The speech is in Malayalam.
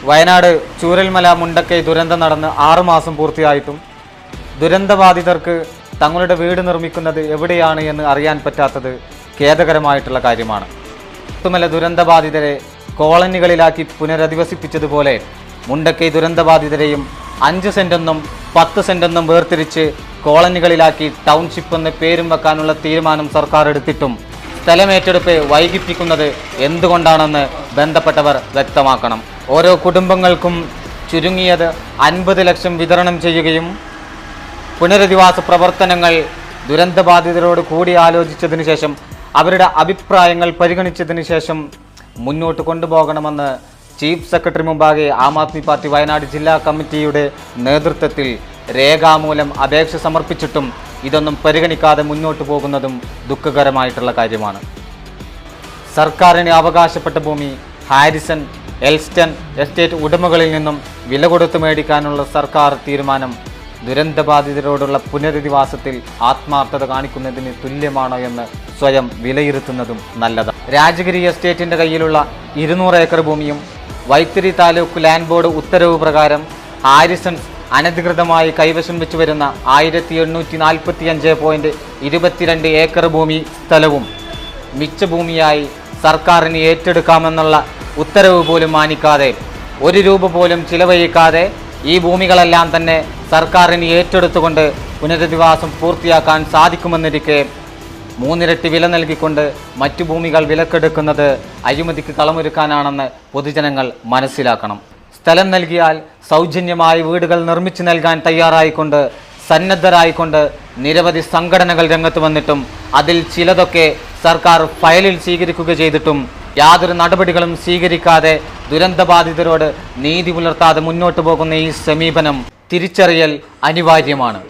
വയനാട് ചൂരൽമല മുണ്ടക്കൈ ദുരന്തം നടന്ന് 6 മാസം പൂർത്തിയായിട്ടും ദുരന്തബാധിതർക്ക് തങ്ങളുടെ വീട് നിർമ്മിക്കുന്നത് എവിടെയാണ് എന്ന് അറിയാൻ പറ്റാത്തത് ഖേദകരമായിട്ടുള്ള കാര്യമാണ്. പുത്തുമല ദുരന്തബാധിതരെ കോളനികളിലാക്കി പുനരധിവസിപ്പിച്ചതുപോലെ മുണ്ടക്കൈ ദുരന്തബാധിതരെയും 5 സെന്റെന്നും 10 സെന്റെന്നും വേർതിരിച്ച് കോളനികളിലാക്കി ടൗൺഷിപ്പ് എന്ന് പേരും വെക്കാനുള്ള തീരുമാനം സർക്കാർ എടുത്തിട്ടും സ്ഥലമേറ്റെടുപ്പ് വൈകിപ്പിക്കുന്നത് എന്തുകൊണ്ടാണെന്ന് ബന്ധപ്പെട്ടവർ വ്യക്തമാക്കണം. ഓരോ കുടുംബങ്ങൾക്കും ചുരുങ്ങിയത് 50 ലക്ഷം വിതരണം ചെയ്യുകയും പുനരധിവാസ പ്രവർത്തനങ്ങൾ ദുരന്തബാധിതരോട് കൂടി ആലോചിച്ചതിന് ശേഷം അവരുടെ അഭിപ്രായങ്ങൾ പരിഗണിച്ചതിന് ശേഷം മുന്നോട്ട് കൊണ്ടുപോകണമെന്ന് ചീഫ് സെക്രട്ടറി മുമ്പാകെ ആം ആദ്മി പാർട്ടി വയനാട് ജില്ലാ കമ്മിറ്റിയുടെ നേതൃത്വത്തിൽ രേഖാമൂലം അപേക്ഷ സമർപ്പിച്ചിട്ടും ഇതൊന്നും പരിഗണിക്കാതെ മുന്നോട്ട് പോകുന്നതും ദുഃഖകരമായിട്ടുള്ള കാര്യമാണ്. സർക്കാരിന് അവകാശപ്പെട്ട ഭൂമി ഹാരിസൺ എൽസ്റ്റൺ എസ്റ്റേറ്റ് ഉടമകളിൽ നിന്നും വില കൊടുത്ത് മേടിക്കാനുള്ള സർക്കാർ തീരുമാനം ദുരന്തബാധിതരോടുള്ള പുനരധിവാസത്തിൽ ആത്മാർത്ഥത കാണിക്കുന്നതിന് തുല്യമാണോ എന്ന് സ്വയം വിലയിരുത്തുന്നതും നല്ലതാണ്. രാജഗിരി എസ്റ്റേറ്റിൻ്റെ കയ്യിലുള്ള 200 ഏക്കർ ഭൂമിയും വൈത്തിരി താലൂക്ക് ലാൻഡ് ബോർഡ് ഉത്തരവ് പ്രകാരം ഹാരിസൺ അനധികൃതമായി കൈവശം വെച്ച് വരുന്ന 1845.22 ഏക്കർ ഭൂമി സ്ഥലവും മിച്ച ഭൂമിയായി സർക്കാരിന് ഏറ്റെടുക്കാമെന്നുള്ള ഉത്തരവ് പോലും മാനിക്കാതെ 1 രൂപ പോലും ചിലവഴിക്കാതെ ഈ ഭൂമികളെല്ലാം തന്നെ സർക്കാരിന് ഏറ്റെടുത്തുകൊണ്ട് പുനരധിവാസം പൂർത്തിയാക്കാൻ സാധിക്കുമെന്നിരിക്കെ 3 ഇരട്ടി വില നൽകിക്കൊണ്ട് മറ്റു ഭൂമികൾ വിലക്കെടുക്കുന്നത് അഴിമതിക്ക് കളമൊരുക്കാനാണെന്ന് പൊതുജനങ്ങൾ മനസ്സിലാക്കണം. സ്ഥലം നൽകിയാൽ സൗജന്യമായി വീടുകൾ നിർമ്മിച്ചു നൽകാൻ തയ്യാറായിക്കൊണ്ട് സന്നദ്ധരായിക്കൊണ്ട് നിരവധി സംഘടനകൾ രംഗത്ത് വന്നിട്ടും അതിൽ ചിലതൊക്കെ സർക്കാർ ഫയലിൽ സ്വീകരിക്കുക ചെയ്തിട്ടും യാതൊരു നടപടികളും സ്വീകരിക്കാതെ ദുരന്തബാധിതരോട് നീതി പുലർത്താതെ മുന്നോട്ട് പോകുന്ന ഈ സമീപനം തിരിച്ചറിയൽ അനിവാര്യമാണ്.